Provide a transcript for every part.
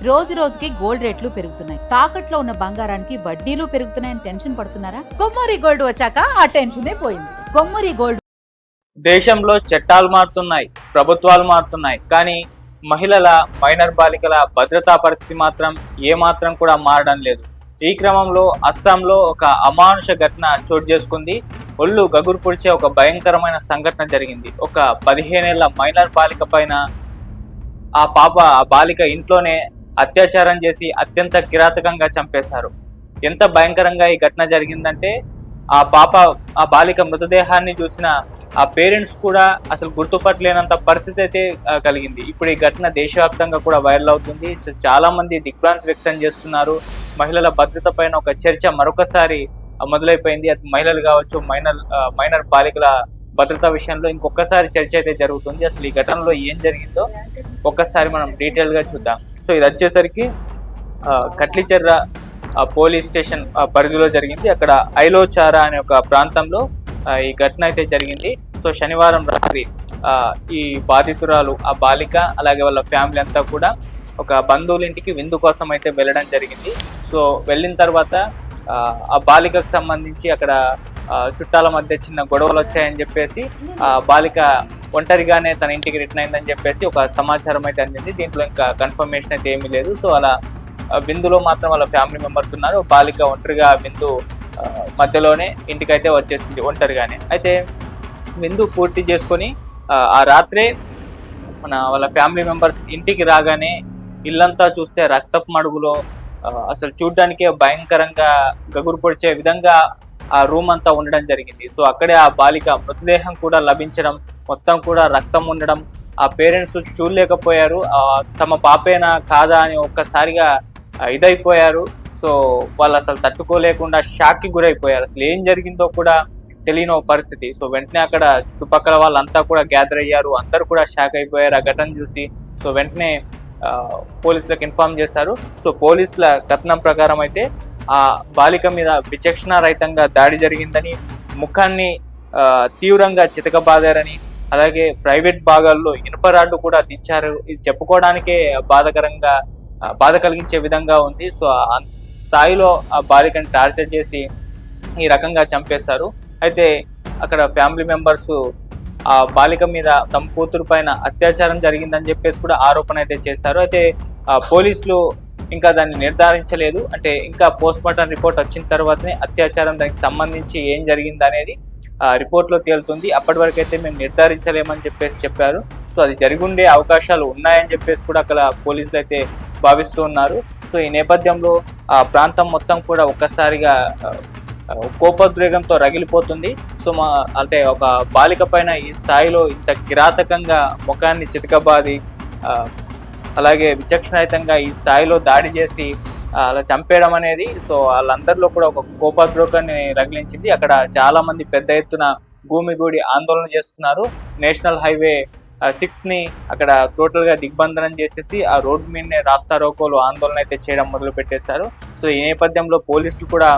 రోజు రోజుకి గోల్డ్ రేట్లు పెరుగుతున్నాయి. తాకట్లో ఉన్న బంగారానికి వడ్డీలు పెరుగుతున్నాయని టెన్షన్ పడుతున్నారా? కొమ్మూరి గోల్డ్ వచ్చాక ఆ టెన్షనే పోయింది. కొమ్మూరి గోల్డ్. దేశంలో చట్టాలు మారుతున్నాయి, ప్రభుత్వాలు మారుతున్నాయి, కానీ మహిళల మైనర్ బాలికల భద్రతా పరిస్థితి మాత్రం ఏమాత్రం కూడా మారడం లేదు. ఈ క్రమంలో అస్సాంలో ఒక అమానుష ఘటన చోటు చేసుకుంది. ఒళ్ళు గగురు పొడిచే ఒక భయంకరమైన సంఘటన జరిగింది. ఒక 15 ఏళ్ల మైనర్ బాలిక పైన ఆ బాలిక ఇంట్లోనే అత్యాచారం చేసి అత్యంత కిరాతకంగా చంపేశారు. ఎంత భయంకరంగా ఈ ఘటన జరిగిందంటే ఆ బాలిక మృతదేహాన్ని చూసిన ఆ పేరెంట్స్ కూడా అసలు గుర్తుపట్టలేనంత పరిస్థితి అయితే కలిగింది. ఇప్పుడు ఈ ఘటన దేశవ్యాప్తంగా కూడా వైరల్ అవుతుంది. చాలా మంది దిగ్భ్రాంతి వ్యక్తం చేస్తున్నారు. మహిళల భద్రత పైన ఒక చర్చ మరొకసారి మొదలైపోయింది. అది మహిళలు కావచ్చు, మైనర్ బాలికల భద్రతా విషయంలో ఇంకొకసారి చర్చ అయితే జరుగుతుంది. అసలు ఈ ఘటనలో ఏం జరిగిందో ఒక్కసారి మనం డీటెయిల్ గా చూద్దాం. సో ఇది వచ్చేసరికి కట్లిచెర్ర పోలీస్ స్టేషన్ పరిధిలో జరిగింది. అక్కడ ఐలోచారా అనే ఒక ప్రాంతంలో ఈ ఘటన అయితే జరిగింది. సో శనివారం రాత్రి ఈ బాధితురాలు ఆ బాలిక అలాగే వాళ్ళ ఫ్యామిలీ అంతా కూడా ఒక బంధువుల ఇంటికి విందు కోసం అయితే వెళ్ళడం జరిగింది. సో వెళ్ళిన తర్వాత ఆ బాలికకు సంబంధించి అక్కడ చుట్టాల మధ్య చిన్న గొడవలు వచ్చాయని చెప్పేసి ఆ బాలిక ఒంటరిగానే తన ఇంటికి రిటర్న్ అయిందని చెప్పేసి ఒక సమాచారం అయితే అందింది. దీంట్లో ఇంకా కన్ఫర్మేషన్ అయితే ఏమీ లేదు. సో అలా విందులో మాత్రం వాళ్ళ ఫ్యామిలీ మెంబర్స్ ఉన్నారు. బాలిక ఒంటరిగా విందు మధ్యలోనే ఇంటికైతే వచ్చేసింది ఒంటరిగానే. అయితే విందు పూర్తి చేసుకొని ఆ రాత్రే వాళ్ళ ఫ్యామిలీ మెంబర్స్ ఇంటికి రాగానే ఇల్లంతా చూస్తే రక్తపు మడుగులో అసలు చూడ్డానికే భయంకరంగా గగురు పొడిచే విధంగా ఆ రూమ్ అంతా ఉండడం జరిగింది. సో అక్కడే ఆ బాలిక మృతదేహం కూడా లభించడం, మొత్తం కూడా రక్తం ఉండడం, ఆ పేరెంట్స్ చూడలేకపోయారు. తమ పాపేనా కాదా అని ఒక్కసారిగా ఇదైపోయారు. సో వాళ్ళు అసలు తట్టుకోలేకుండా షాక్కి గురైపోయారు. అసలు ఏం జరిగిందో కూడా తెలియని పరిస్థితి. సో వెంటనే అక్కడ చుట్టుపక్కల వాళ్ళంతా కూడా గ్యాదర్ అయ్యారు. అందరూ కూడా షాక్ అయిపోయారు ఆ ఘటన చూసి. సో వెంటనే పోలీసులకు ఇన్ఫార్మ్ చేశారు. సో పోలీసుల కథనం ప్రకారం అయితే ఆ బాలిక మీద విచక్షణారహితంగా దాడి జరిగిందని, ముఖాన్ని తీవ్రంగా చితకబాదారని, అలాగే ప్రైవేట్ భాగాల్లో ఇనుపరాడ్డు కూడా దించారు. ఇది చెప్పుకోవడానికే బాధ కలిగించే విధంగా ఉంది. సో ఆ స్థాయిలో ఆ బాలికని టార్చర్ చేసి ఈ రకంగా చంపేశారు. అయితే అక్కడ ఫ్యామిలీ మెంబర్స్ ఆ బాలిక మీద తమ కూతురు పైన అత్యాచారం జరిగిందని చెప్పేసి కూడా ఆరోపణ అయితే చేశారు. అయితే పోలీసులు ఇంకా దాన్ని నిర్ధారించలేదు. అంటే ఇంకా పోస్ట్ మార్టం రిపోర్ట్ వచ్చిన తర్వాతనే అత్యాచారం దానికి సంబంధించి ఏం జరిగింది అనేది రిపోర్ట్లో తేలుతుంది. అప్పటి వరకు అయితే మేము నిర్ధారించలేమని చెప్పారు. సో అది జరిగుండే అవకాశాలు ఉన్నాయని చెప్పేసి కూడా అక్కడ పోలీసులు అయితే భావిస్తూ ఉన్నారు. సో ఈ నేపథ్యంలో ఆ ప్రాంతం మొత్తం కూడా ఒక్కసారిగా కోపోద్రేగంతో రగిలిపోతుంది. సో అంటే ఒక బాలిక పైన ఈ స్థాయిలో ఇంత కిరాతకంగా ముఖాన్ని చితకబాది అలాగే విచక్షణారహితంగా ఈ స్థాయిలో దాడి చేసి అలా చంపేయడం అనేది సో వాళ్ళందరిలో కూడా ఒక కోపోద్రేకాన్ని రగిలించింది. అక్కడ చాలా మంది పెద్ద ఎత్తున భూమిగూడి ఆందోళన చేస్తున్నారు. నేషనల్ హైవే 6ని అక్కడ టోటల్ గా దిగ్బంధనం చేసేసి ఆ రోడ్డు మీదనే రాస్తారోకోలు ఆందోళన అయితే చేయడం మొదలు పెట్టేశారు. సో ఈ నేపథ్యంలో పోలీసులు కూడా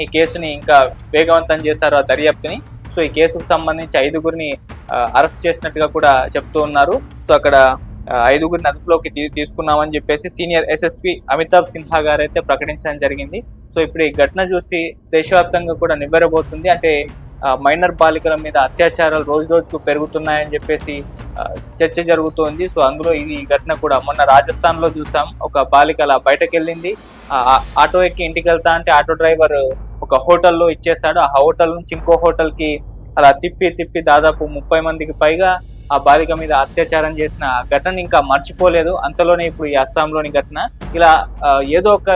ఈ కేసుని ఇంకా వేగవంతం చేశారు ఆ దర్యాప్తుని. సో ఈ కేసుకు సంబంధించి 5గురిని అరెస్ట్ చేసినట్టుగా కూడా చెప్తూ ఉన్నారు. సో అక్కడ 5గురిని అదుపులోకి తీసుకున్నామని చెప్పేసి సీనియర్ ఎస్ఎస్పీ అమితాబ్ సిన్హా గారు అయితే ప్రకటించడం జరిగింది. సో ఇప్పుడు ఈ ఘటన చూసి దేశవ్యాప్తంగా కూడా నివ్వెరబోతుంది. అంటే మైనర్ బాలికల మీద అత్యాచారాలు రోజు రోజుకు పెరుగుతున్నాయని చెప్పేసి చర్చ జరుగుతోంది. సో అందులో ఈ ఘటన కూడా మొన్న రాజస్థాన్ లో చూసాం. ఒక బాలిక అలా బయటకు వెళ్ళింది, ఆటో ఎక్కి ఇంటికి వెళ్తా అంటే ఆటో డ్రైవర్ ఒక హోటల్లో ఇచ్చేసాడు. ఆ హోటల్ నుంచి ఇంకో హోటల్ కి అలా తిప్పి దాదాపు 30 మందికి పైగా ఆ బాలిక మీద అత్యాచారం చేసిన ఘటన ఇంకా మర్చిపోలేదు. అంతలోనే ఇప్పుడు ఈ అస్సాంలోని ఘటన ఇలా ఏదో ఒక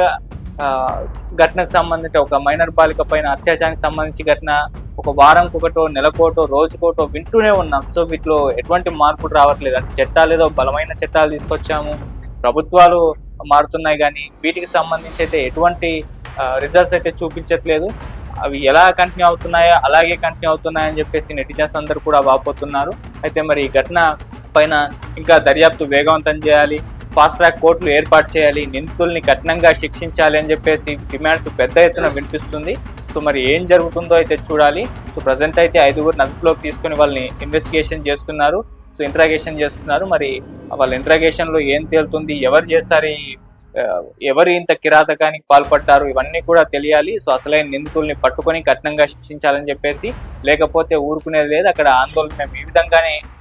ఘటనకు సంబంధించి ఒక మైనర్ బాలిక పైన అత్యాచారానికి సంబంధించి ఘటన ఒక వారంకి ఒకటో నెలకోటో రోజుకోటో వింటూనే ఉన్నాం. సో వీటిలో ఎటువంటి మార్పులు రావట్లేదు. అంటే చట్టాలు ఏదో బలమైన చట్టాలు తీసుకొచ్చాము, ప్రభుత్వాలు మారుతున్నాయి, కానీ వీటికి సంబంధించి అయితే ఎటువంటి రిజల్ట్స్ అయితే చూపించట్లేదు. అవి ఎలా కంటిన్యూ అవుతున్నాయో అలాగే కంటిన్యూ అవుతున్నాయని చెప్పేసి నెటిజన్స్ అందరూ కూడా వాపోతున్నారు. అయితే మరి ఈ ఘటన పైన ఇంకా దర్యాప్తు వేగవంతం చేయాలి, ఫాస్ట్ ట్రాక్ కోర్టులు ఏర్పాటు చేయాలి, నిందితుల్ని కఠినంగా శిక్షించాలి అని చెప్పేసి డిమాండ్స్ పెద్ద ఎత్తున వినిపిస్తుంది. సో మరి ఏం జరుగుతుందో అయితే చూడాలి. సో ప్రజెంట్ అయితే 5గురిని అదుపులోకి తీసుకుని వాళ్ళని ఇన్వెస్టిగేషన్ చేస్తున్నారు. సో ఇంట్రాగేషన్ చేస్తున్నారు. మరి వాళ్ళ ఇంట్రాగేషన్లో ఏం తేలుతుంది, ఎవరు చేస్తారు ఈ ఎవరు ఇంత కిరాతకానికి పాల్పడ్డారు ఇవన్నీ కూడా తెలియాలి. సో అసలైన నిందితుల్ని పట్టుకొని కఠినంగా శిక్షించాలని చెప్పేసి, లేకపోతే ఊరుకునేది లేదు. అక్కడ ఆందోళన మేము ఈ విధంగానే